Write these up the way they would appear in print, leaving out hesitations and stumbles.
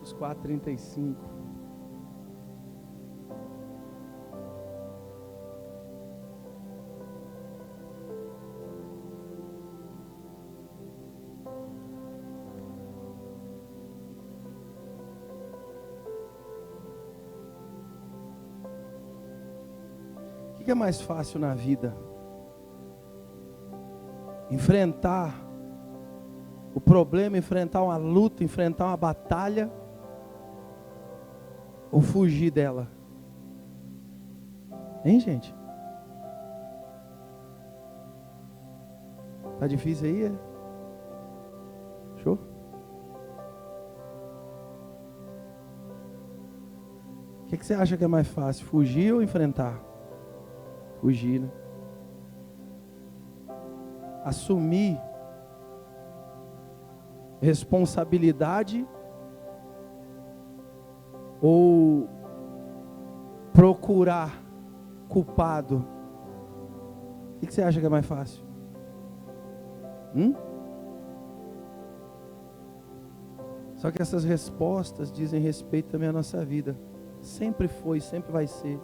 Marcos 4:35. O que é mais fácil na vida? Enfrentar o problema, enfrentar uma luta, enfrentar uma batalha, ou fugir dela? Hein, gente? Tá difícil aí, é? Show? O que você acha que é mais fácil, fugir ou enfrentar? Fugir, né? Assumir responsabilidade ou procurar culpado? O que você acha que é mais fácil? Só que essas respostas dizem respeito também à nossa vida. Sempre foi, sempre vai ser.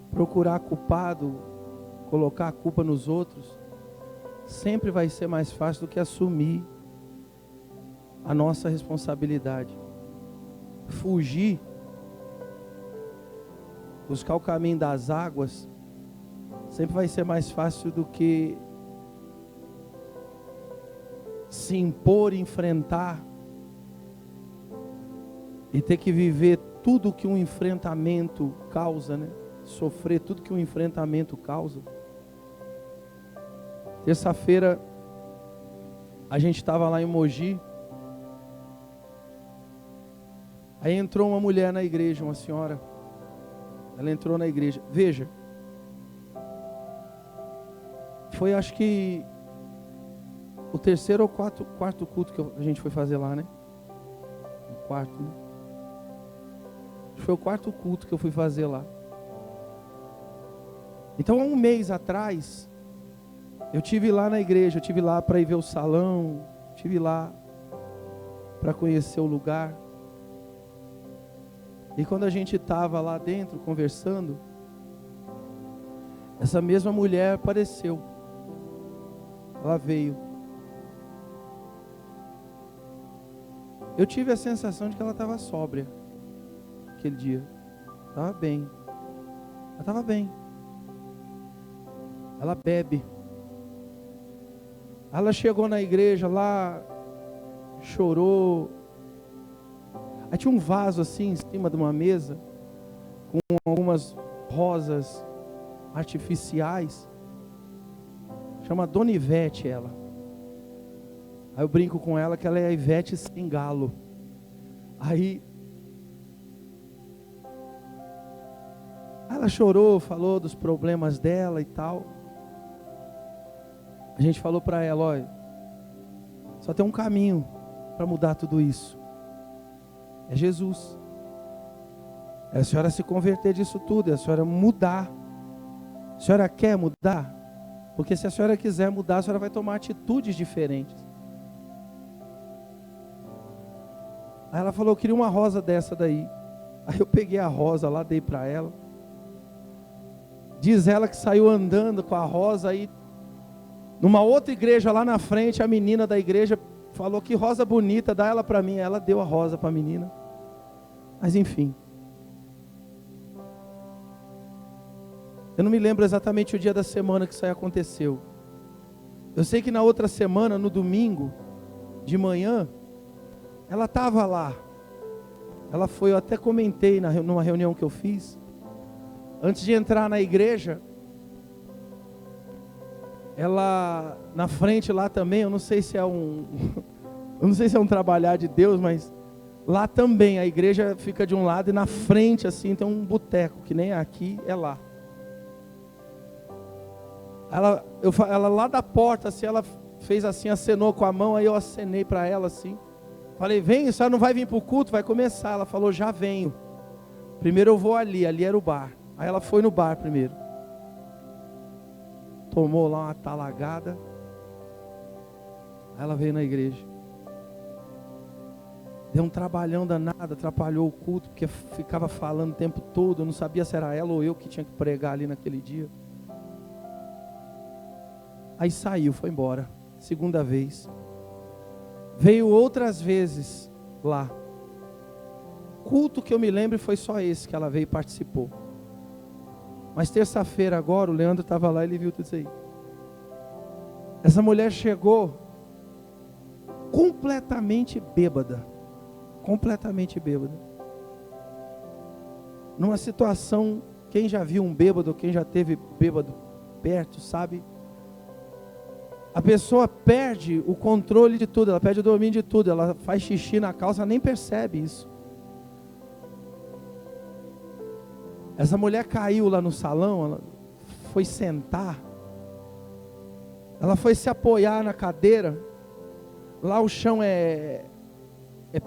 Procurar culpado, colocar a culpa nos outros, sempre vai ser mais fácil do que assumir a nossa responsabilidade. Fugir, buscar o caminho das águas, sempre vai ser mais fácil do que se impor, enfrentar e ter que viver tudo que um enfrentamento causa, né? Sofrer tudo que um enfrentamento causa. Terça-feira a gente estava lá em Mogi. Aí entrou uma mulher na igreja, uma senhora. Ela entrou na igreja. Veja, foi acho que o terceiro ou quarto culto que a gente foi fazer lá, né? O quarto, né? Foi o quarto culto que eu fui fazer lá. Então, há um mês atrás, eu tive lá na igreja, eu tive lá para ir ver o salão, tive lá para conhecer o lugar. E quando a gente estava lá dentro conversando, essa mesma mulher apareceu. Ela veio. Eu tive a sensação de que ela estava sóbria aquele dia. Estava bem. Ela estava bem. Ela bebe. Ela chegou na igreja lá, chorou. Aí tinha um vaso assim em cima de uma mesa, com algumas rosas artificiais. Chama Dona Ivete ela. Aí eu brinco com ela que ela é a Ivete sem galo. Aí ela chorou, falou dos problemas dela e tal. A gente falou para ela, olha, só tem um caminho para mudar tudo isso. É Jesus. É a senhora se converter disso tudo, é a senhora mudar. A senhora quer mudar? Porque se a senhora quiser mudar, a senhora vai tomar atitudes diferentes. Aí ela falou, eu queria uma rosa dessa daí. Aí eu peguei a rosa lá, dei para ela. Diz ela que saiu andando com a rosa aí. Numa outra igreja lá na frente, a menina da igreja falou, que rosa bonita, dá ela para mim. Ela deu a rosa para a menina. Mas enfim. Eu não me lembro exatamente o dia da semana que isso aí aconteceu. Eu sei que na outra semana, no domingo, de manhã, ela estava lá. Ela foi, eu até comentei numa reunião que eu fiz. Antes de entrar na igreja, ela na frente lá também, eu não sei se é um trabalhar de Deus, mas lá também a igreja fica de um lado e na frente assim tem um boteco, que nem aqui, é lá. Ela lá da porta, assim, ela fez assim, acenou com a mão, aí eu acenei para ela assim. Falei, vem, a senhora não vai vir para o culto, vai começar. Ela falou, já venho. Primeiro eu vou ali era o bar. Aí ela foi no bar primeiro. Tomou lá uma talagada. Aí ela veio na igreja. Deu um trabalhão danado, atrapalhou o culto, porque ficava falando o tempo todo, eu não sabia se era ela ou eu que tinha que pregar ali naquele dia. Aí saiu, foi embora, segunda vez. Veio outras vezes lá. Culto que eu me lembro foi só esse que ela veio e participou. Mas terça-feira agora, o Leandro estava lá e ele viu tudo isso aí. Essa mulher chegou completamente bêbada. Completamente bêbada. Numa situação, quem já viu um bêbado, quem já teve bêbado perto, sabe? A pessoa perde o controle de tudo, ela perde o domínio de tudo, ela faz xixi na calça, nem percebe isso. Essa mulher caiu lá no salão, ela foi sentar, ela foi se apoiar na cadeira, lá o chão é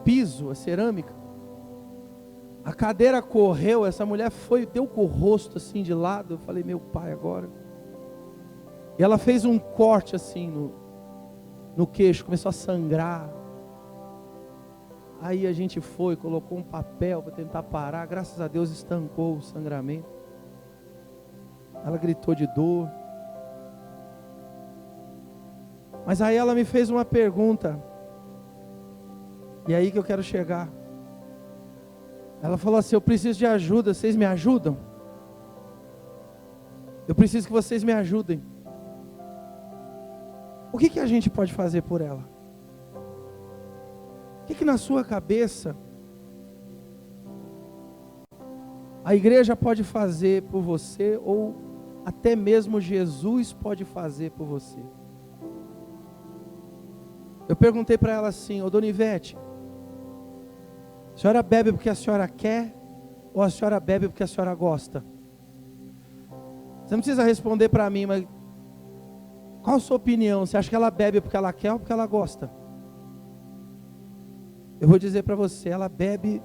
piso, é cerâmica. A cadeira correu, essa mulher foi, deu com o rosto assim de lado. Eu falei, meu pai, agora. E ela fez um corte assim no queixo, começou a sangrar. Aí a gente foi, colocou um papel para tentar parar. Graças a Deus estancou o sangramento. Ela gritou de dor. Mas aí ela me fez uma pergunta. E é aí que eu quero chegar. Ela falou assim, eu preciso de ajuda, vocês me ajudam? Eu preciso que vocês me ajudem. O que a gente pode fazer por ela? O que na sua cabeça a igreja pode fazer por você, ou até mesmo Jesus pode fazer por você? Eu perguntei para ela assim, ô Dona Ivete, a senhora bebe porque a senhora quer, ou a senhora bebe porque a senhora gosta? Você não precisa responder para mim, mas qual a sua opinião? Você acha que ela bebe porque ela quer ou porque ela gosta? Eu vou dizer para você, ela bebe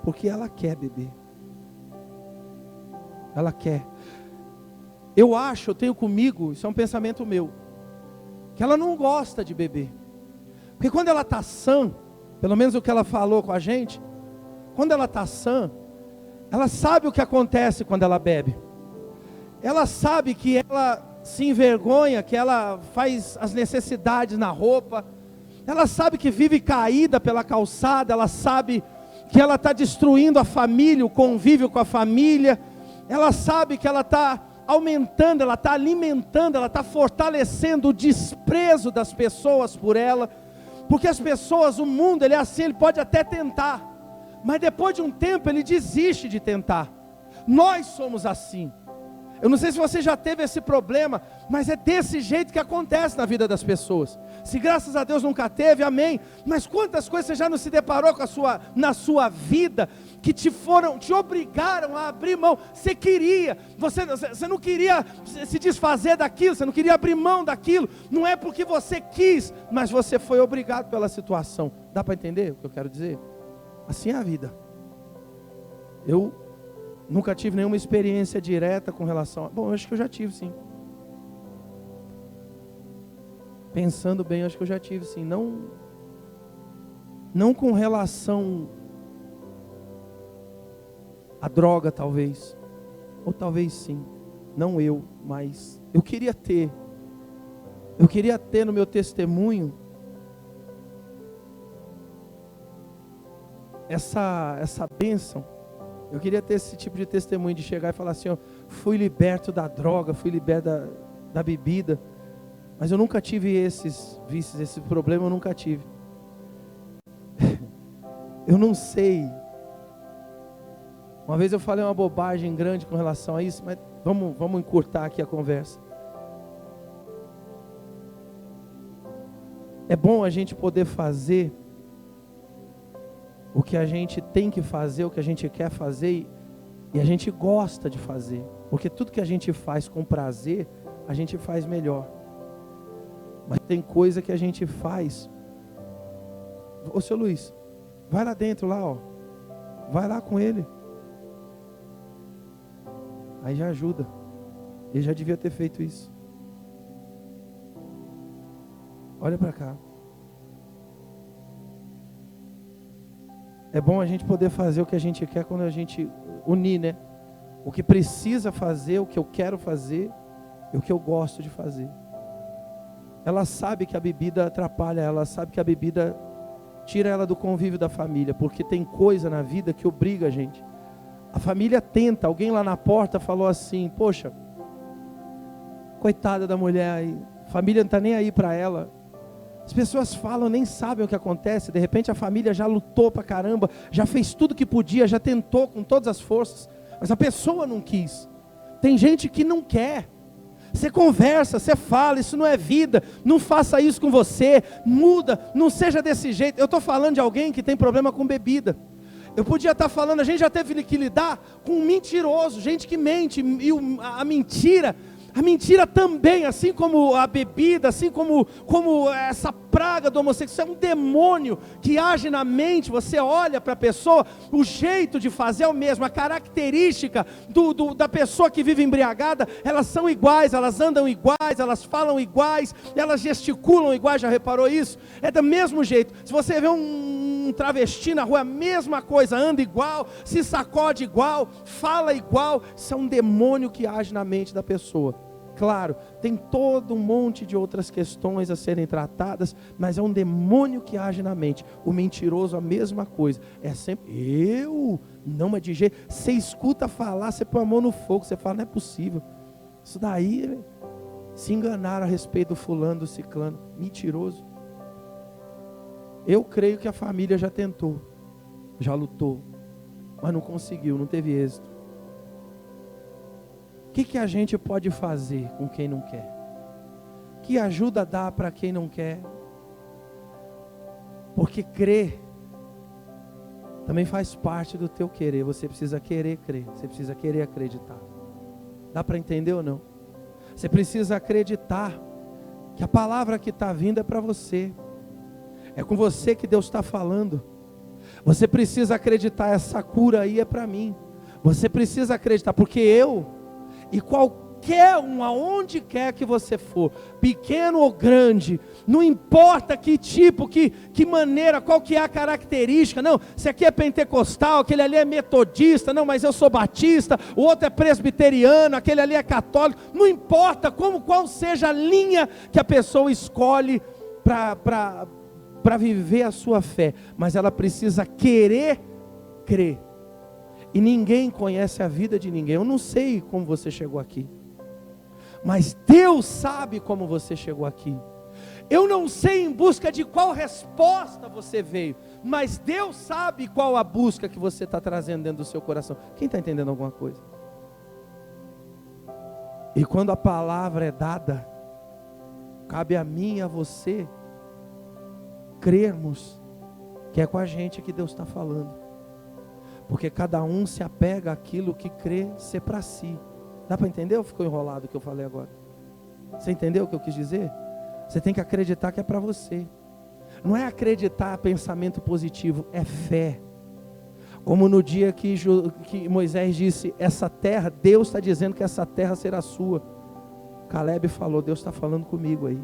porque ela quer beber. Ela quer. Eu tenho comigo, isso é um pensamento meu, que ela não gosta de beber. Porque quando ela está sã, pelo menos o que ela falou com a gente, quando ela está sã, ela sabe o que acontece quando ela bebe. Ela sabe que ela se envergonha, que ela faz as necessidades na roupa. Ela sabe que vive caída pela calçada. Ela sabe que ela está destruindo a família, o convívio com a família. Ela sabe que ela está aumentando, ela está alimentando, ela está fortalecendo o desprezo das pessoas por ela. Porque as pessoas, o mundo, ele é assim, ele pode até tentar, mas depois de um tempo ele desiste de tentar. Nós somos assim. Eu não sei se você já teve esse problema, mas é desse jeito que acontece na vida das pessoas. Se graças a Deus nunca teve, amém. Mas quantas coisas você já não se deparou com na sua vida, que te obrigaram a abrir mão. Você queria, você não queria se desfazer daquilo, você não queria abrir mão daquilo. Não é porque você quis, mas você foi obrigado pela situação. Dá para entender o que eu quero dizer? Assim é a vida. Eu nunca tive nenhuma experiência direta com relação a... Bom, eu acho que eu já tive sim. Pensando bem, eu acho que eu já tive sim. Não com relação a droga talvez. Ou talvez sim. Não eu, mas eu queria ter. Eu queria ter no meu testemunho essa bênção. Eu queria ter esse tipo de testemunho, de chegar e falar assim, ó, fui liberto da droga, fui liberto da bebida, mas eu nunca tive esses vícios, esse problema eu nunca tive. Eu não sei. Uma vez eu falei uma bobagem grande com relação a isso, mas vamos encurtar aqui a conversa. É bom a gente poder fazer o que a gente tem que fazer, o que a gente quer fazer, e a gente gosta de fazer, porque tudo que a gente faz com prazer, a gente faz melhor. Mas tem coisa que a gente faz. Ô seu Luiz, vai lá dentro lá, ó. Vai lá com ele. Aí já ajuda. Ele já devia ter feito isso. Olha para cá. É bom a gente poder fazer o que a gente quer quando a gente unir, né? O que precisa fazer, o que eu quero fazer e o que eu gosto de fazer. Ela sabe que a bebida atrapalha, ela sabe que a bebida tira ela do convívio da família, porque tem coisa na vida que obriga a gente. A família tenta, alguém lá na porta falou assim, poxa, coitada da mulher aí, a família não está nem aí para ela. As pessoas falam, nem sabem o que acontece, de repente a família já lutou para caramba, já fez tudo que podia, já tentou com todas as forças, mas a pessoa não quis. Tem gente que não quer. Você conversa, você fala, isso não é vida, não faça isso com você, muda, não seja desse jeito. Eu estou falando de alguém que tem problema com bebida. Eu podia estar falando, a gente já teve que lidar com um mentiroso, gente que mente, e a mentira também, assim como a bebida, assim como essa praga do homossexual, é um demônio que age na mente. Você olha para a pessoa, o jeito de fazer é o mesmo, a característica da pessoa que vive embriagada, elas são iguais, elas andam iguais, elas falam iguais, elas gesticulam iguais, já reparou isso? É do mesmo jeito. Se você vê um travesti na rua, a mesma coisa, anda igual, se sacode igual, fala igual. Isso é um demônio que age na mente da pessoa. Claro, tem todo um monte de outras questões a serem tratadas, mas é um demônio que age na mente. O mentiroso, a mesma coisa. É sempre, não, mas de jeito, você escuta falar, você põe a mão no fogo, você fala, não é possível. Isso daí, se enganaram a respeito do fulano, do ciclano, mentiroso. Eu creio que a família já tentou, já lutou, mas não conseguiu, não teve êxito. O que a gente pode fazer com quem não quer? Que ajuda dá para quem não quer? Porque crer também faz parte do teu querer. Você precisa querer crer, você precisa querer acreditar. Dá para entender ou não? Você precisa acreditar que a palavra que está vindo é para você. É com você que Deus está falando. Você precisa acreditar, essa cura aí é para mim. Você precisa acreditar, porque e qualquer um, aonde quer que você for, pequeno ou grande, não importa que tipo, que maneira, qual que é a característica, não, se aqui é pentecostal, aquele ali é metodista, não, mas eu sou batista, o outro é presbiteriano, aquele ali é católico, não importa qual seja a linha que a pessoa escolhe para viver a sua fé, mas ela precisa querer crer. E ninguém conhece a vida de ninguém. Eu não sei como você chegou aqui, mas Deus sabe como você chegou aqui. Eu não sei em busca de qual resposta você veio, mas Deus sabe qual a busca que você está trazendo dentro do seu coração. Quem está entendendo alguma coisa? E quando a palavra é dada, cabe a mim e a você crermos que é com a gente que Deus está falando. Porque cada um se apega àquilo que crê ser para si. Dá para entender ou ficou enrolado o que eu falei agora? Você entendeu o que eu quis dizer? Você tem que acreditar que é para você. Não é acreditar pensamento positivo, é fé. Como no dia que Moisés disse, essa terra, Deus está dizendo que essa terra será sua. Caleb falou, Deus está falando comigo aí.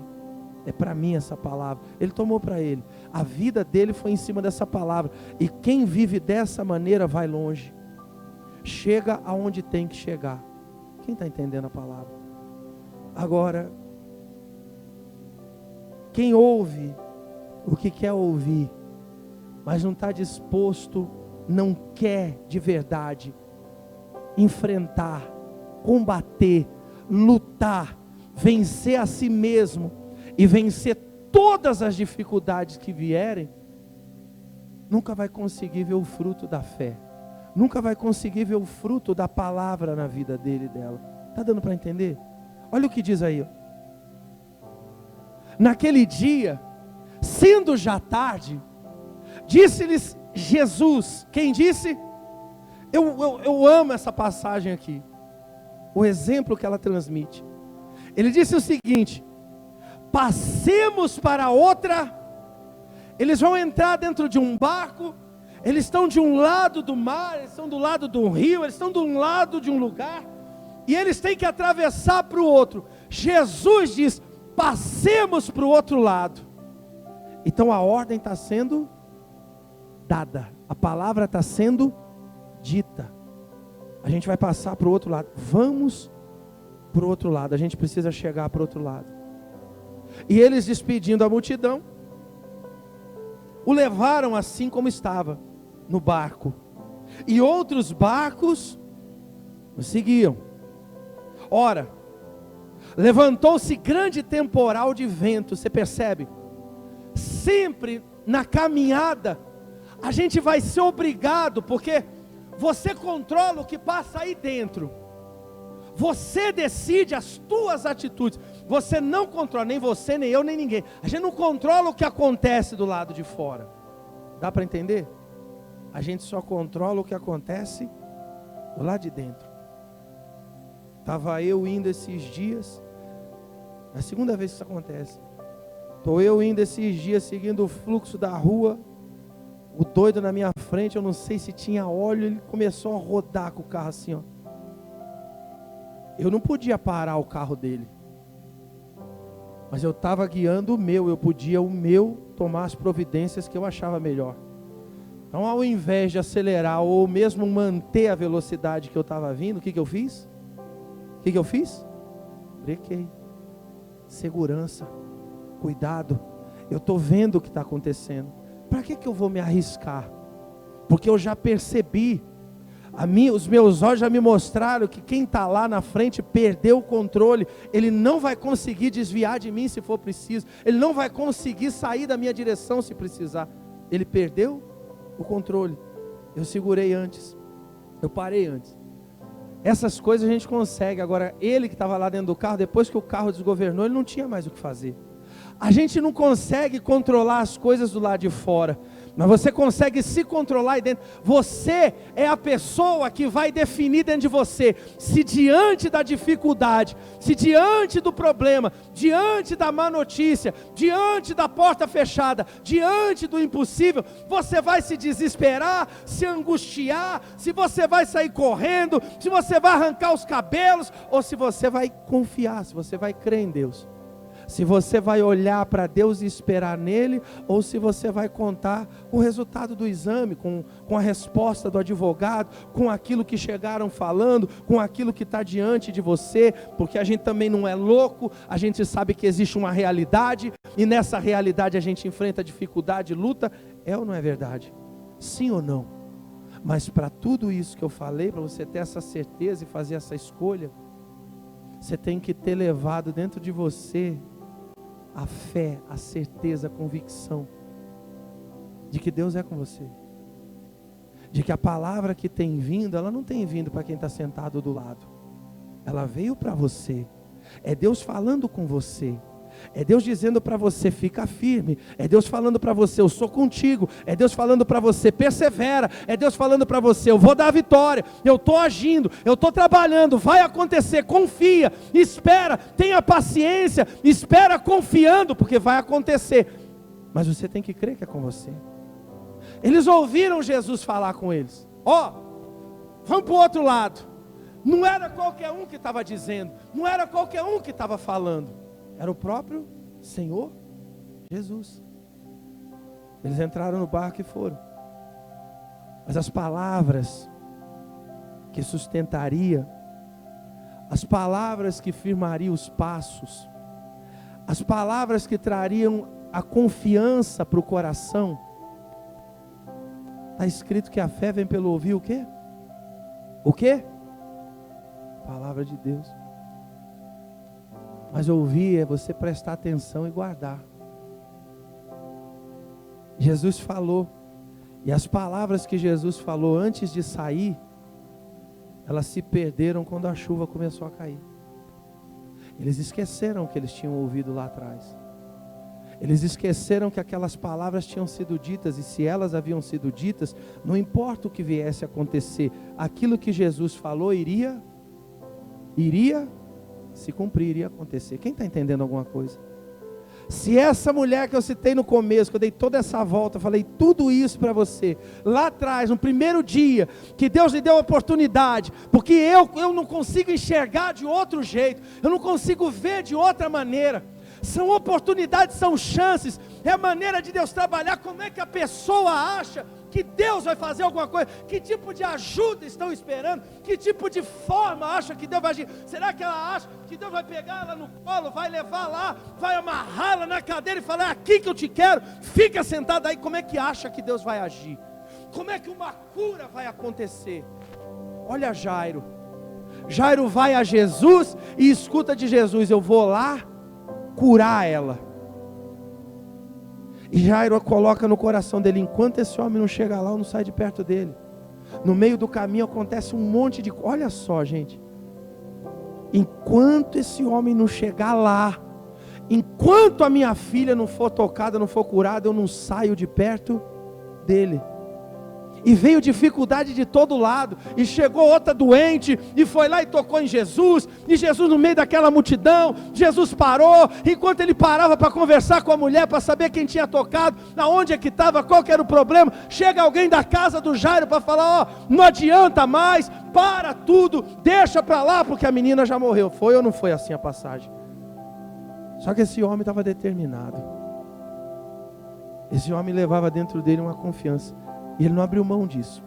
É para mim essa palavra. Ele tomou para ele. A vida dele foi em cima dessa palavra. E quem vive dessa maneira vai longe. Chega aonde tem que chegar. Quem está entendendo a palavra? Agora, quem ouve o que quer ouvir, mas não está disposto, não quer de verdade enfrentar, combater, lutar, vencer a si mesmo, e vencer todas as dificuldades que vierem, nunca vai conseguir ver o fruto da fé, nunca vai conseguir ver o fruto da palavra na vida dele e dela. Está dando para entender? Olha o que diz aí. Naquele dia, sendo já tarde, disse-lhes Jesus, quem disse? Eu amo essa passagem aqui, o exemplo que ela transmite. Ele disse o seguinte: passemos para outra. Eles vão entrar dentro de um barco, eles estão de um lado do mar, eles estão do lado do rio, eles estão de um lado de um lugar, e eles têm que atravessar para o outro. Jesus diz, passemos para o outro lado. Então a ordem está sendo dada, a palavra está sendo dita. A gente vai passar para o outro lado. Vamos para o outro lado. A gente precisa chegar para o outro lado. E eles, despedindo a multidão, o levaram assim como estava, no barco. E outros barcos o seguiam. Ora, levantou-se grande temporal de vento. Você percebe? Sempre na caminhada, a gente vai ser obrigado, porque você controla o que passa aí dentro. Você decide as tuas atitudes. Você não controla, nem você, nem eu, nem ninguém. A gente não controla o que acontece do lado de fora. Dá para entender? A gente só controla o que acontece do lado de dentro. Estava eu indo esses dias. É a segunda vez que isso acontece. Estou eu indo esses dias seguindo o fluxo da rua. O doido na minha frente, eu não sei se tinha óleo, ele começou a rodar com o carro assim, ó. Eu não podia parar o carro dele, mas eu estava guiando o meu, eu podia o meu tomar as providências que eu achava melhor. Então, ao invés de acelerar ou mesmo manter a velocidade que eu estava vindo, o que eu fiz? O que eu fiz? Brequei. Segurança, cuidado, eu estou vendo o que está acontecendo. Para que eu vou me arriscar? Porque eu já percebi, os meus olhos já me mostraram que quem está lá na frente perdeu o controle. Ele não vai conseguir desviar de mim se for preciso. Ele não vai conseguir sair da minha direção se precisar. Ele perdeu o controle. Eu segurei antes, eu parei antes. Essas coisas a gente consegue. Agora, ele que estava lá dentro do carro, depois que o carro desgovernou, ele não tinha mais o que fazer. A gente não consegue controlar as coisas do lado de fora, mas você consegue se controlar aí dentro. Você é a pessoa que vai definir dentro de você, se diante da dificuldade, se diante do problema, diante da má notícia, diante da porta fechada, diante do impossível, você vai se desesperar, se angustiar, se você vai sair correndo, se você vai arrancar os cabelos, ou se você vai confiar, se você vai crer em Deus. Se você vai olhar para Deus e esperar nele, ou se você vai contar com o resultado do exame, com a resposta do advogado, com aquilo que chegaram falando, com aquilo que está diante de você, porque a gente também não é louco, a gente sabe que existe uma realidade, e nessa realidade a gente enfrenta dificuldade, luta. É ou não é verdade? Sim ou não? Mas para tudo isso que eu falei, para você ter essa certeza e fazer essa escolha, você tem que ter levado dentro de você a fé, a certeza, a convicção de que Deus é com você, de que a palavra que tem vindo, ela não tem vindo para quem está sentado do lado, ela veio para você. É Deus falando com você, é Deus dizendo para você, fica firme, é Deus falando para você, eu sou contigo, é Deus falando para você, persevera, é Deus falando para você, eu vou dar a vitória, eu estou agindo, eu estou trabalhando, vai acontecer, confia, espera, tenha paciência, espera confiando, porque vai acontecer, mas você tem que crer que é com você. Eles ouviram Jesus falar com eles, vamos para o outro lado. Não era qualquer um que estava dizendo, não era qualquer um que estava falando, era o próprio Senhor Jesus. Eles entraram no barco e foram. Mas as palavras que sustentaria, as palavras que firmariam os passos, as palavras que trariam a confiança para o coração, está escrito que a fé vem pelo ouvir o quê? O quê? Palavra de Deus. Mas ouvir é você prestar atenção e guardar. Jesus falou, e as palavras que Jesus falou antes de sair, elas se perderam quando a chuva começou a cair. Eles esqueceram o que eles tinham ouvido lá atrás. Eles esqueceram que aquelas palavras tinham sido ditas, e se elas haviam sido ditas, não importa o que viesse a acontecer, aquilo que Jesus falou iria se cumprir, iria acontecer. Quem está entendendo alguma coisa? Se essa mulher que eu citei no começo, que eu dei toda essa volta, falei tudo isso para você, lá atrás, no primeiro dia, que Deus lhe deu a oportunidade, porque eu não consigo enxergar de outro jeito, eu não consigo ver de outra maneira, são oportunidades, são chances, é a maneira de Deus trabalhar. Como é que a pessoa acha que Deus vai fazer alguma coisa? Que tipo de ajuda estão esperando? Que tipo de forma acha que Deus vai agir? Será que ela acha que Deus vai pegar ela no colo, vai levar lá, vai amarrá-la na cadeira e falar: é aqui que eu te quero, fica sentada aí? Como é que acha que Deus vai agir? Como é que uma cura vai acontecer? Olha Jairo. Jairo vai a Jesus e escuta de Jesus: eu vou lá curar ela. E Jairo a coloca no coração dele: enquanto esse homem não chega lá, eu não saio de perto dele. No meio do caminho acontece um monte de... Olha só, gente. Enquanto esse homem não chegar lá, enquanto a minha filha não for tocada, não for curada, eu não saio de perto dele. E veio dificuldade de todo lado, e chegou outra doente, e foi lá e tocou em Jesus, e Jesus no meio daquela multidão, Jesus parou, enquanto ele parava para conversar com a mulher, para saber quem tinha tocado, aonde é que estava, qual que era o problema, chega alguém da casa do Jairo para falar: ó, não adianta mais, para tudo, deixa para lá, porque a menina já morreu. Foi ou não foi assim a passagem? Só que esse homem estava determinado, esse homem levava dentro dele uma confiança, e ele não abriu mão disso.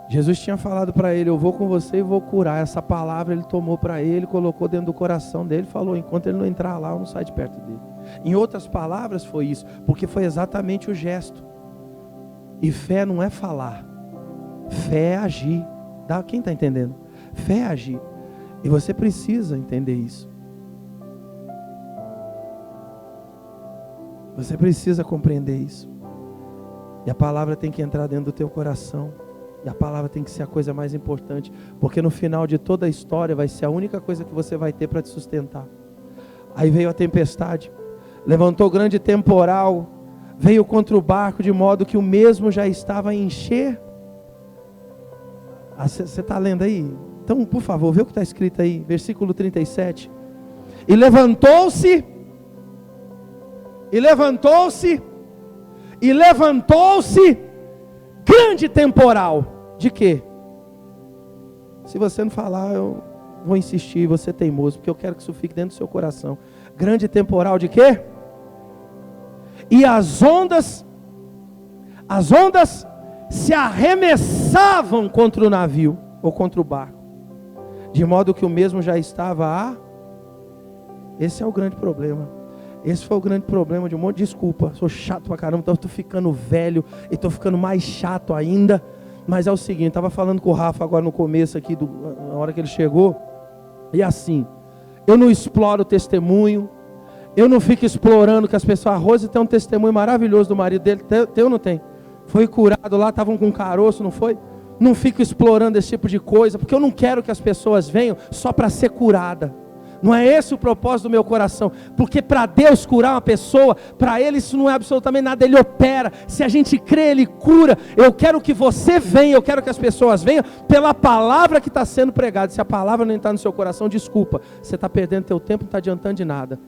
Jesus tinha falado para ele: eu vou com você e vou curar. Essa palavra ele tomou para ele, colocou dentro do coração dele, falou: enquanto ele não entrar lá, eu não saio de perto dele. Em outras palavras foi isso, porque foi exatamente o gesto. E fé não é falar, fé é agir. Quem está entendendo? Fé é agir. E você precisa entender isso. Você precisa compreender isso. E a palavra tem que entrar dentro do teu coração. E a palavra tem que ser a coisa mais importante. Porque no final de toda a história vai ser a única coisa que você vai ter para te sustentar. Aí veio a tempestade, levantou grande temporal, veio contra o barco, de modo que o mesmo já estava a encher. Você está lendo aí? Então, por favor, vê o que está escrito aí, versículo 37. E levantou-se grande temporal. De quê? Se você não falar, eu vou insistir, você é teimoso, porque eu quero que isso fique dentro do seu coração. Grande temporal de quê? E as ondas se arremessavam contra o navio, ou contra o barco, de modo que o mesmo já estava Esse é o grande problema. Esse foi o grande problema de um monte de... Desculpa, sou chato pra caramba, estou ficando velho e estou ficando mais chato ainda. Mas é o seguinte, estava falando com o Rafa agora no começo aqui, na hora que ele chegou. E assim, eu não exploro o testemunho, eu não fico explorando que as pessoas... A Rose tem um testemunho maravilhoso do marido dele, tem ou não tem? Foi curado lá, estavam com caroço, não foi? Não fico explorando esse tipo de coisa, porque eu não quero que as pessoas venham só para ser curada. Não é esse o propósito do meu coração, porque para Deus curar uma pessoa, para Ele isso não é absolutamente nada, Ele opera. Se a gente crê, Ele cura. Eu quero que você venha, eu quero que as pessoas venham pela palavra que está sendo pregada. Se a palavra não entrar no seu coração, desculpa, você está perdendo teu tempo, não está adiantando de nada.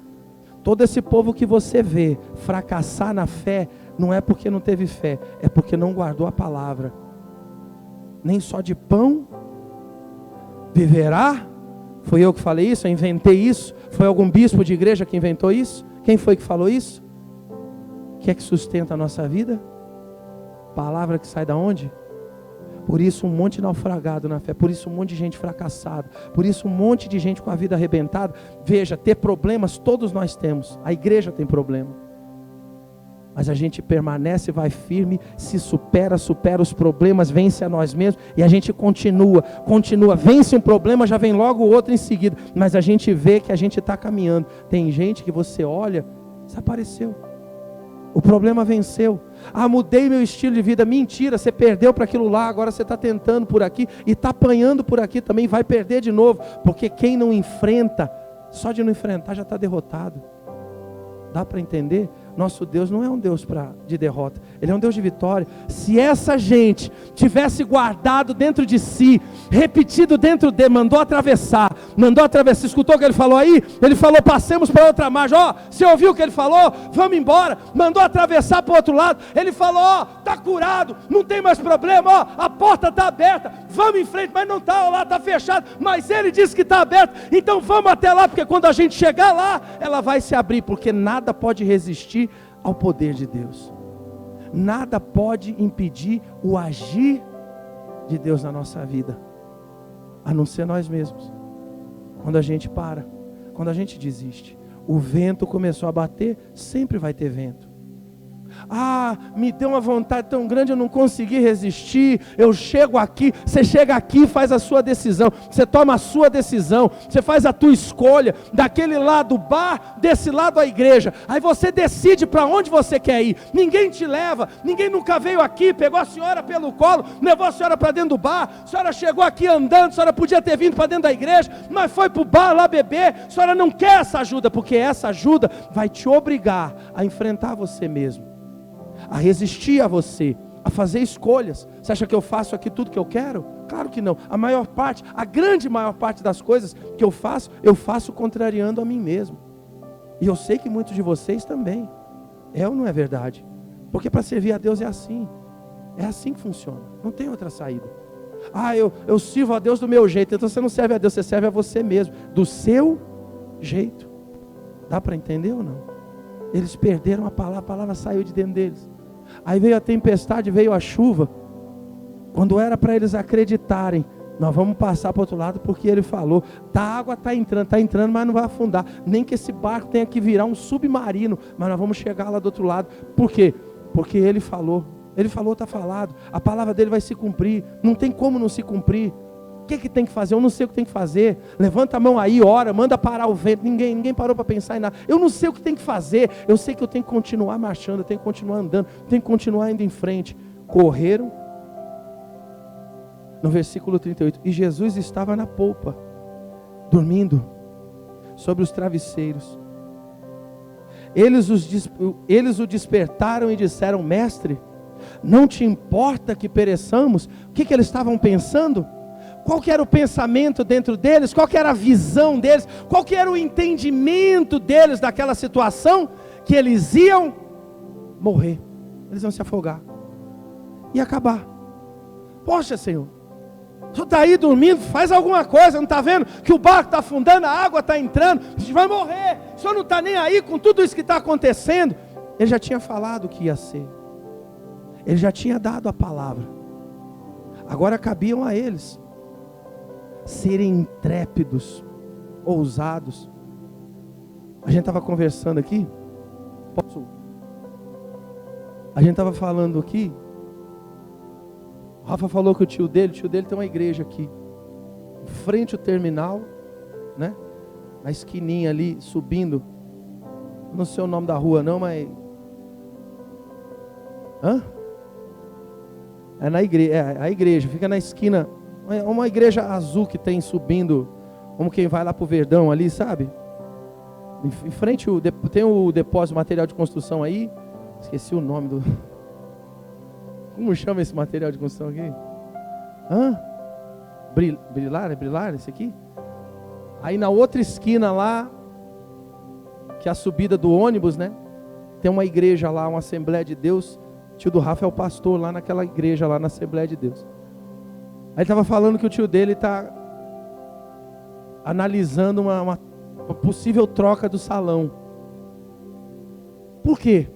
Todo esse povo que você vê fracassar na fé, não é porque não teve fé, é porque não guardou a palavra. Nem só de pão viverá. Foi eu que falei isso? Eu inventei isso? Foi algum bispo de igreja que inventou isso? Quem foi que falou isso? O que é que sustenta a nossa vida? Palavra que sai da onde? Por isso um monte de naufragado na fé, por isso um monte de gente fracassada, por isso um monte de gente com a vida arrebentada. Veja, ter problemas todos nós temos, a igreja tem problema. Mas a gente permanece, vai firme, se supera os problemas, vence a nós mesmos, e a gente continua, vence um problema, já vem logo o outro em seguida, mas a gente vê que a gente está caminhando. Tem gente que você olha, desapareceu, o problema venceu. Mudei meu estilo de vida. Mentira, você perdeu para aquilo lá, agora você está tentando por aqui, e está apanhando por aqui também, vai perder de novo, porque quem não enfrenta, só de não enfrentar já está derrotado. Dá para entender? Nosso Deus não é um Deus de derrota, Ele é um Deus de vitória. Se essa gente tivesse guardado dentro de si, repetido dentro de, mandou atravessar, escutou o que ele falou aí? Ele falou: passemos para outra margem. Você ouviu o que ele falou? Vamos embora. Mandou atravessar para o outro lado. Ele falou: está curado, não tem mais problema, a porta está aberta, vamos em frente. Mas não está, lá está fechado, mas ele disse que está aberto, então vamos até lá, porque quando a gente chegar lá, ela vai se abrir, porque nada pode resistir ao poder de Deus. Nada pode impedir o agir de Deus na nossa vida, a não ser nós mesmos. Quando a gente para, quando a gente desiste, o vento começou a bater, sempre vai ter vento. Me deu uma vontade tão grande, eu não consegui resistir, eu chego aqui. Você chega aqui e faz a sua decisão, você toma a sua decisão, você faz a tua escolha, daquele lado o bar, desse lado a igreja, aí você decide para onde você quer ir. Ninguém te leva, ninguém nunca veio aqui, pegou a senhora pelo colo, levou a senhora para dentro do bar, a senhora chegou aqui andando, a senhora podia ter vindo para dentro da igreja, mas foi para o bar lá beber. A senhora não quer essa ajuda, porque essa ajuda vai te obrigar a enfrentar você mesmo, a resistir a você, a fazer escolhas. Você acha que eu faço aqui tudo que eu quero? Claro que não. A grande maior parte das coisas que eu faço contrariando a mim mesmo. E eu sei que muitos de vocês também. É ou não é verdade? Porque para servir a Deus é assim que funciona, não tem outra saída. Eu sirvo a Deus do meu jeito. Então você não serve a Deus, você serve a você mesmo, do seu jeito. Dá para entender ou não? Eles perderam a palavra saiu de dentro deles. Aí veio a tempestade, veio a chuva. Quando era para eles acreditarem, nós vamos passar para o outro lado, porque ele falou, a água está entrando, mas não vai afundar. Nem que esse barco tenha que virar um submarino, mas nós vamos chegar lá do outro lado. Por quê? Porque ele falou, está falado. A palavra dele vai se cumprir, não tem como não se cumprir. O que tem que fazer? Eu não sei o que tem que fazer. Levanta a mão aí, ora, manda parar o vento. Ninguém parou para pensar em nada. Eu não sei o que tem que fazer. Eu sei que eu tenho que continuar marchando, eu tenho que continuar andando, tenho que continuar indo em frente. Correram. No versículo 38, e Jesus estava na polpa, dormindo sobre os travesseiros. Eles o despertaram e disseram: mestre, não te importa que pereçamos? O que eles estavam pensando? Qual que era o pensamento dentro deles? Qual que era a visão deles? Qual que era o entendimento deles daquela situação? Que eles iam morrer, eles iam se afogar e acabar. Poxa, Senhor, tu está aí dormindo, faz alguma coisa, não está vendo que o barco está afundando, a água está entrando, a gente vai morrer. O Senhor não está nem aí com tudo isso que está acontecendo. Ele já tinha falado o que ia ser, ele já tinha dado a palavra. Agora cabiam a eles serem intrépidos, ousados. A gente estava conversando aqui, a gente estava falando aqui, o Rafa falou que o tio dele tem uma igreja aqui, em frente ao terminal, né? Na esquininha ali, subindo, não sei o nome da rua não, mas... É na igreja, a igreja, fica na esquina, é uma igreja azul que tem subindo, como quem vai lá pro Verdão ali, sabe? Em frente, tem o depósito de material de construção aí, esqueci o nome do... Como chama esse material de construção aqui? Brilar? É Brilar esse aqui? Aí na outra esquina lá, que é a subida do ônibus, né? Tem uma igreja lá, uma Assembleia de Deus. O tio do Rafa é o pastor lá naquela igreja lá na Assembleia de Deus. Aí ele estava falando que o tio dele está analisando uma possível troca do salão. Por quê?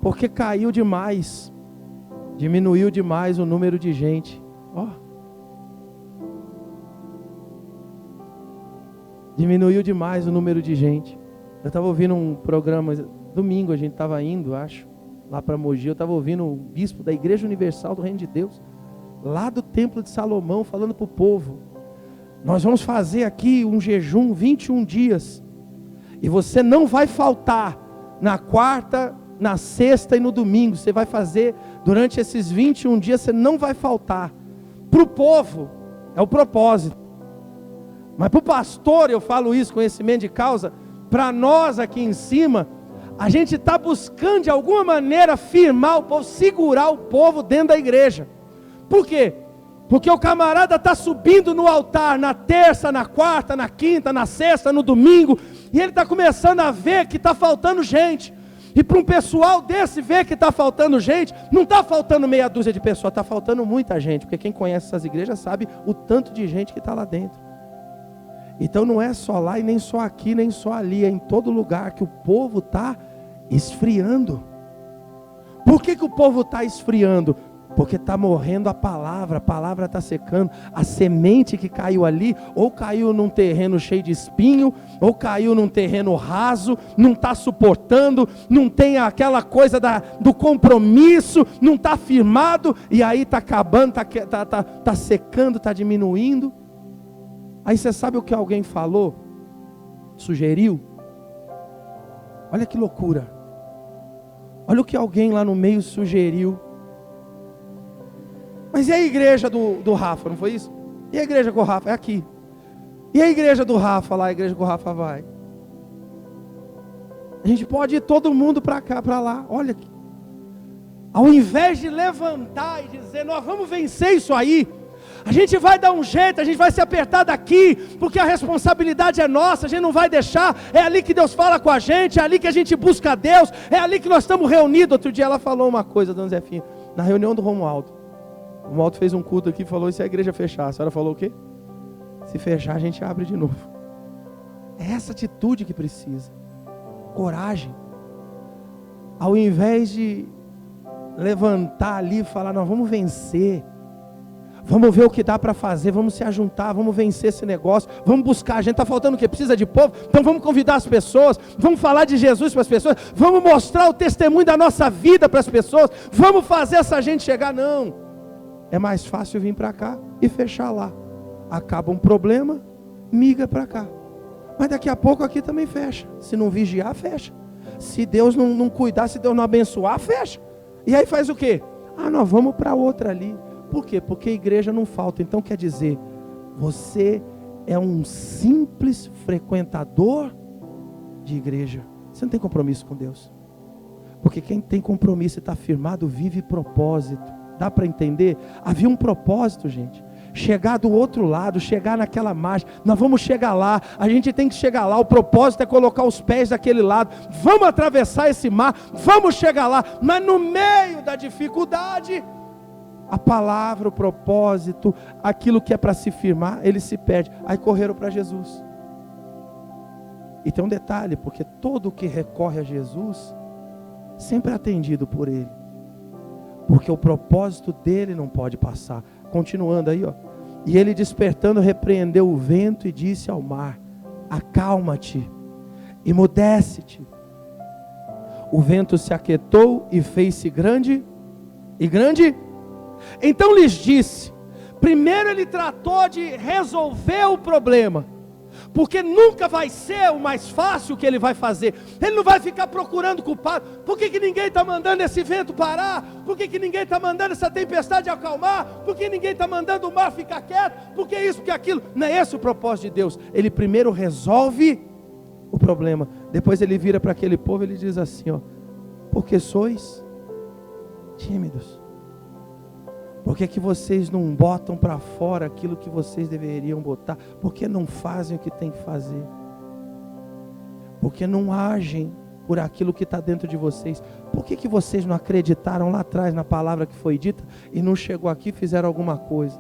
Porque caiu demais, diminuiu demais o número de gente. Diminuiu demais o número de gente. Eu estava ouvindo um programa, domingo a gente estava indo, acho, lá para Mogi. Eu estava ouvindo o bispo da Igreja Universal do Reino de Deus, lá do Templo de Salomão, falando para o povo: nós vamos fazer aqui um jejum 21 dias, e você não vai faltar na quarta, na sexta e no domingo. Você vai fazer durante esses 21 dias, você não vai faltar. Para o povo é o propósito, mas para o pastor, eu falo isso, conhecimento de causa, para nós aqui em cima, a gente está buscando de alguma maneira firmar o povo, segurar o povo dentro da igreja. Por quê? Porque o camarada está subindo no altar na terça, na quarta, na quinta, na sexta, no domingo, e ele está começando a ver que está faltando gente. E para um pessoal desse ver que está faltando gente, não está faltando meia dúzia de pessoas, está faltando muita gente, porque quem conhece essas igrejas sabe o tanto de gente que está lá dentro. Então não é só lá e nem só aqui, nem só ali, é em todo lugar que o povo está esfriando. Por que o povo está esfriando? Porque está morrendo a palavra está secando. A semente que caiu ali, ou caiu num terreno cheio de espinho, ou caiu num terreno raso, não está suportando, não tem aquela coisa do compromisso, não está firmado, e aí está acabando, está secando, está diminuindo. Aí você sabe o que alguém falou? Sugeriu? Olha que loucura. Olha o que alguém lá no meio sugeriu. Mas e a igreja do Rafa, não foi isso? E a igreja com o Rafa? É aqui. E a igreja do Rafa lá, a igreja que o Rafa vai? A gente pode ir todo mundo para cá, para lá. Olha aqui. Ao invés de levantar e dizer, nós vamos vencer isso aí, a gente vai dar um jeito, a gente vai se apertar daqui, porque a responsabilidade é nossa, a gente não vai deixar, é ali que Deus fala com a gente, é ali que a gente busca a Deus, é ali que nós estamos reunidos. Outro dia ela falou uma coisa, dona Zefinha, na reunião do Romualdo. O Romualdo fez um culto aqui e falou, e se a igreja fechar? A senhora falou o quê? Se fechar a gente abre de novo. É essa atitude que precisa. Coragem. Ao invés de levantar ali e falar, nós vamos vencer. Vamos ver o que dá para fazer, vamos se ajuntar, vamos vencer esse negócio, vamos buscar. A gente está faltando o quê? Precisa de povo? Então vamos convidar as pessoas, vamos falar de Jesus para as pessoas, vamos mostrar o testemunho da nossa vida para as pessoas, vamos fazer essa gente chegar. Não. É mais fácil vir para cá e fechar lá. Acaba um problema, migra para cá. Mas daqui a pouco aqui também fecha. Se não vigiar, fecha. Se Deus não cuidar, se Deus não abençoar, fecha. E aí faz o quê? Nós vamos para outra ali. Por quê? Porque a igreja não falta. Então quer dizer, você é um simples frequentador de igreja. Você não tem compromisso com Deus. Porque quem tem compromisso e está firmado, vive propósito. Dá para entender? Havia um propósito, gente. Chegar do outro lado, chegar naquela margem. Nós vamos chegar lá, a gente tem que chegar lá. O propósito é colocar os pés daquele lado. Vamos atravessar esse mar, vamos chegar lá. Mas no meio da dificuldade, a palavra, o propósito, aquilo que é para se firmar, ele se perde. Aí correram para Jesus. E tem um detalhe, porque todo que recorre a Jesus, sempre é atendido por ele. Porque o propósito dele não pode passar. Continuando aí, ó. E ele despertando repreendeu o vento e disse ao mar, acalma-te, emudece-te. O vento se aquietou e fez-se grande. E grande? Então lhes disse, primeiro ele tratou de resolver o problema. Porque nunca vai ser o mais fácil que ele vai fazer. Ele não vai ficar procurando culpado. Por que ninguém está mandando esse vento parar? Por que ninguém está mandando essa tempestade acalmar? Por que ninguém está mandando o mar ficar quieto? Por que isso, por que aquilo? Não é esse o propósito de Deus. Ele primeiro resolve o problema. Depois ele vira para aquele povo e ele diz assim, ó, porque sois tímidos. Por que vocês não botam para fora aquilo que vocês deveriam botar? Por que não fazem o que tem que fazer? Por que não agem por aquilo que está dentro de vocês? Por que vocês não acreditaram lá atrás na palavra que foi dita e não chegou aqui e fizeram alguma coisa?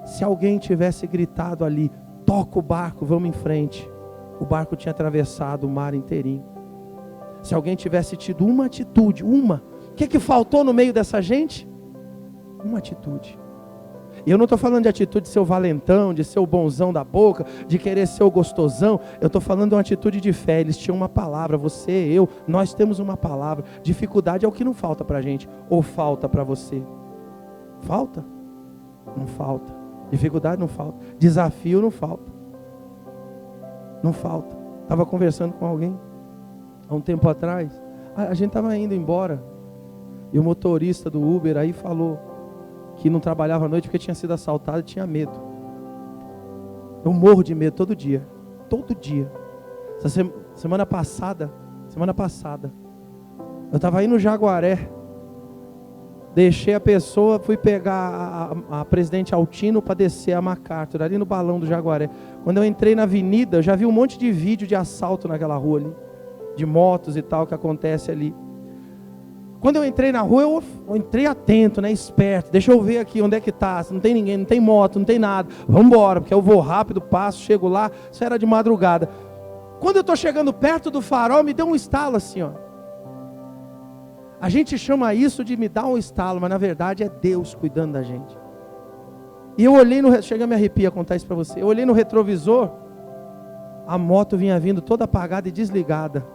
Se alguém tivesse gritado ali, toca o barco, vamos em frente. O barco tinha atravessado o mar inteirinho. Se alguém tivesse tido uma atitude, o que faltou no meio dessa gente? Uma atitude. E eu não estou falando de atitude de ser o valentão, de ser o bonzão da boca, de querer ser o gostosão. Eu estou falando de uma atitude de fé. Eles tinham uma palavra, você, eu, nós temos uma palavra. Dificuldade é o que não falta para a gente. Ou falta para você? Falta? Não falta. Dificuldade não falta. Desafio não falta. Não falta. Estava conversando com alguém há um tempo atrás. A gente estava indo embora. E o motorista do Uber aí falou que não trabalhava à noite porque tinha sido assaltado e tinha medo. Eu morro de medo todo dia. Todo dia. Semana passada, eu estava indo no Jaguaré. Deixei a pessoa, fui pegar a Presidente Altino para descer a MacArthur, ali no balão do Jaguaré. Quando eu entrei na avenida, eu já vi um monte de vídeo de assalto naquela rua ali. De motos e tal, que acontece ali. Quando eu entrei na rua, eu entrei atento, né, esperto. Deixa eu ver aqui onde é que está. Não tem ninguém, não tem moto, não tem nada. Vamos embora, porque eu vou rápido, passo, chego lá. Isso era de madrugada. Quando eu estou chegando perto do farol, me deu um estalo assim, ó. Eu falei, o que está acontecendo? Eu falei, o que está acontecendo? Ele falou, A gente chama isso de me dar um estalo, mas na verdade é Deus cuidando da gente. E eu olhei chega a me arrepiar contar isso para você. Eu olhei no retrovisor, a moto vinha vindo toda apagada e desligada.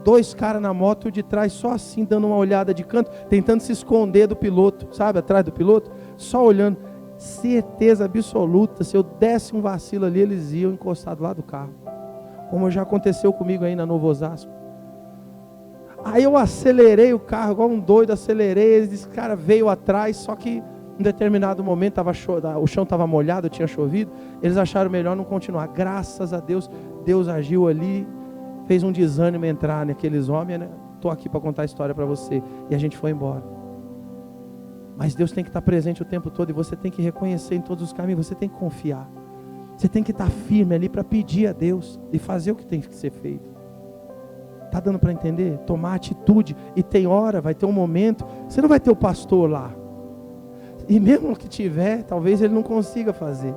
2 caras na moto de trás, só assim, dando uma olhada de canto, tentando se esconder do piloto, sabe, atrás do piloto, só olhando. Certeza absoluta, se eu desse um vacilo ali, eles iam encostados lá do carro. Como já aconteceu comigo aí na Novo Osasco. Aí eu acelerei o carro, igual um doido, acelerei, esse cara veio atrás, só que em determinado momento o chão estava molhado, tinha chovido, eles acharam melhor não continuar. Graças a Deus, Deus agiu ali, fez um desânimo entrar naqueles homens, né? Estou aqui para contar a história para você. E a gente foi embora. Mas Deus tem que estar presente o tempo todo, e você tem que reconhecer em todos os caminhos, você tem que confiar. Você tem que estar firme ali para pedir a Deus e fazer o que tem que ser feito. Está dando para entender? Tomar atitude. E tem hora, vai ter um momento, você não vai ter o pastor lá. E mesmo que tiver, talvez ele não consiga fazer.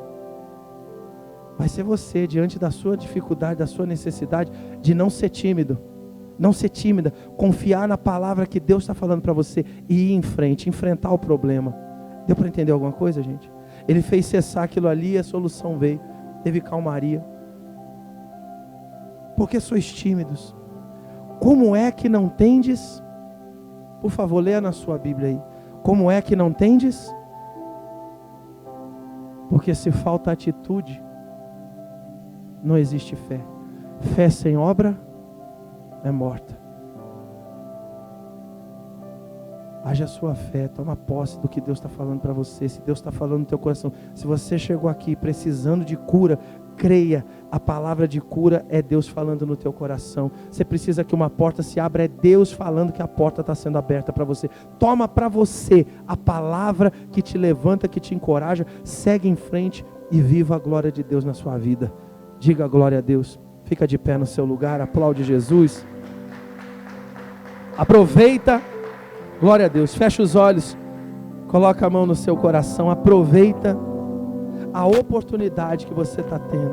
Vai ser você, diante da sua dificuldade, da sua necessidade, de não ser tímido. Não ser tímida, confiar na palavra que Deus está falando para você e ir em frente, enfrentar o problema. Deu para entender alguma coisa, gente? Ele fez cessar aquilo ali e a solução veio. Teve calmaria. Por que sois tímidos? Como é que não tendes? Por favor, leia na sua Bíblia aí. Como é que não tendes? Porque se falta atitude, não existe fé. Fé sem obra é morta. Haja a sua fé, toma posse do que Deus está falando para você. Se Deus está falando no teu coração, se você chegou aqui precisando de cura, creia, a palavra de cura é Deus falando no teu coração. Você precisa que uma porta se abra, é Deus falando que a porta está sendo aberta para você. Toma para você a palavra que te levanta, que te encoraja, segue em frente e viva a glória de Deus na sua vida. Diga glória a Deus. Fica de pé no seu lugar, aplaude Jesus. Aproveita, glória a Deus, fecha os olhos, coloca a mão no seu coração, aproveita a oportunidade que você está tendo.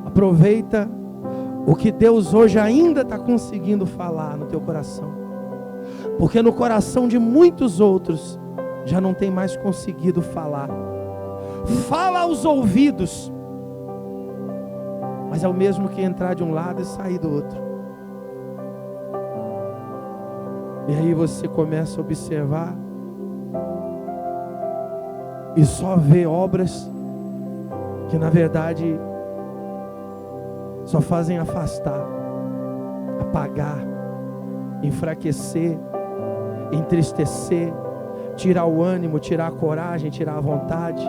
Aproveita o que Deus hoje ainda está conseguindo falar no teu coração, porque no coração de muitos outros já não tem mais conseguido falar. Fala aos ouvidos, mas é o mesmo que entrar de um lado e sair do outro. E aí você começa a observar e só vê obras que na verdade só fazem afastar, apagar, enfraquecer, entristecer, tirar o ânimo, tirar a coragem, tirar a vontade.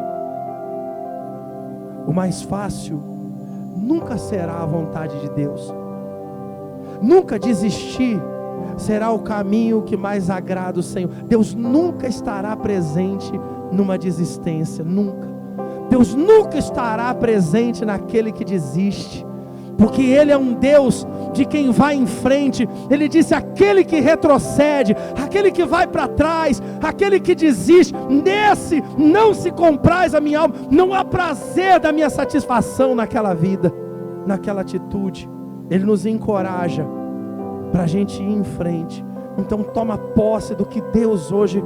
O mais fácil nunca será a vontade de Deus. Nunca desistir será o caminho que mais agrada o Senhor. Deus nunca estará presente numa desistência, nunca. Deus nunca estará presente naquele que desiste, porque Ele é um Deus de quem vai em frente. Ele disse: aquele que retrocede, aquele que vai para trás, aquele que desiste, nesse não se compraz a minha alma. Não há prazer da minha satisfação naquela vida, naquela atitude. Ele nos encoraja para a gente ir em frente. Então toma posse do que Deus hoje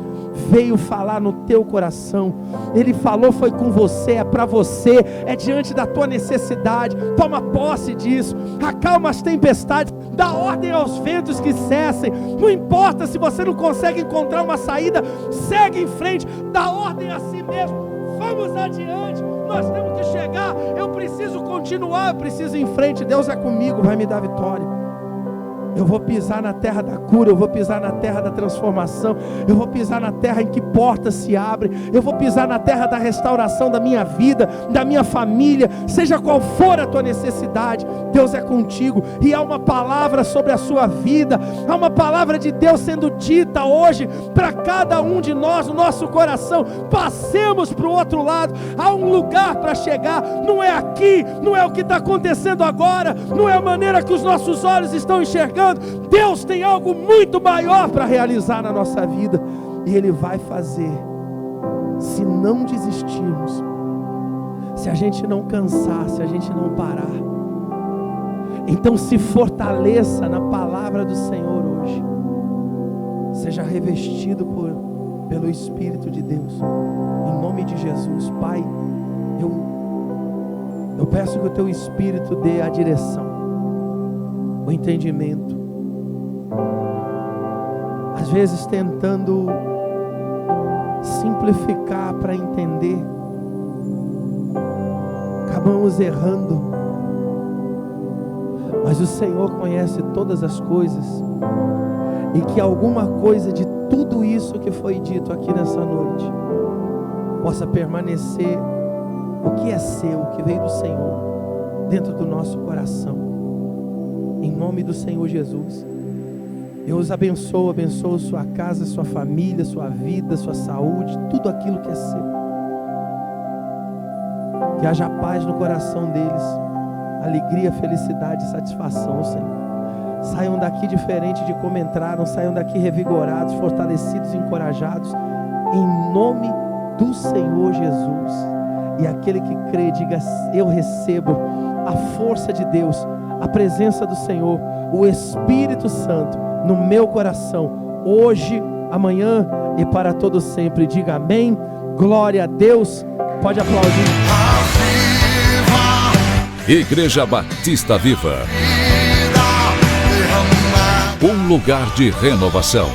veio falar no teu coração. Ele falou, foi com você, é para você, é diante da tua necessidade. Toma posse disso. Acalma as tempestades, dá ordem aos ventos que cessem. Não importa se você não consegue encontrar uma saída, segue em frente, dá ordem a si mesmo. Vamos adiante, nós temos que chegar. Eu preciso continuar, eu preciso ir em frente. Deus é comigo, vai me dar vitória. Eu vou pisar na terra da cura, eu vou pisar na terra da transformação, eu vou pisar na terra em que portas se abrem, eu vou pisar na terra da restauração da minha vida, da minha família, seja qual for a tua necessidade, Deus é contigo. E há uma palavra sobre a sua vida, há uma palavra de Deus sendo dita hoje para cada um de nós, no nosso coração. Passemos para o outro lado, há um lugar para chegar, não é aqui, não é o que está acontecendo agora, não é a maneira que os nossos olhos estão enxergando. Deus tem algo muito maior para realizar na nossa vida, e Ele vai fazer, se não desistirmos, se a gente não cansar, se a gente não parar. Então se fortaleça na palavra do Senhor hoje. Seja revestido pelo Espírito de Deus. Em nome de Jesus. Pai, eu peço que o Teu Espírito dê a direção, o entendimento. Às vezes tentando simplificar para entender, acabamos errando. Mas o Senhor conhece todas as coisas, e que alguma coisa de tudo isso que foi dito aqui nessa noite possa permanecer o que é seu, o que veio do Senhor, dentro do nosso coração. Em nome do Senhor Jesus. Eu os abençoo sua casa, sua família, sua vida, sua saúde, tudo aquilo que é seu. Que haja paz no coração deles, alegria, felicidade e satisfação, Senhor. Saiam daqui diferente de como entraram, saiam daqui revigorados, fortalecidos, encorajados, em nome do Senhor Jesus. E aquele que crê, diga: eu recebo a força de Deus, a presença do Senhor, o Espírito Santo no meu coração, hoje, amanhã e para todo sempre. Diga amém, glória a Deus. Pode aplaudir. Igreja Batista Viva, um lugar de renovação.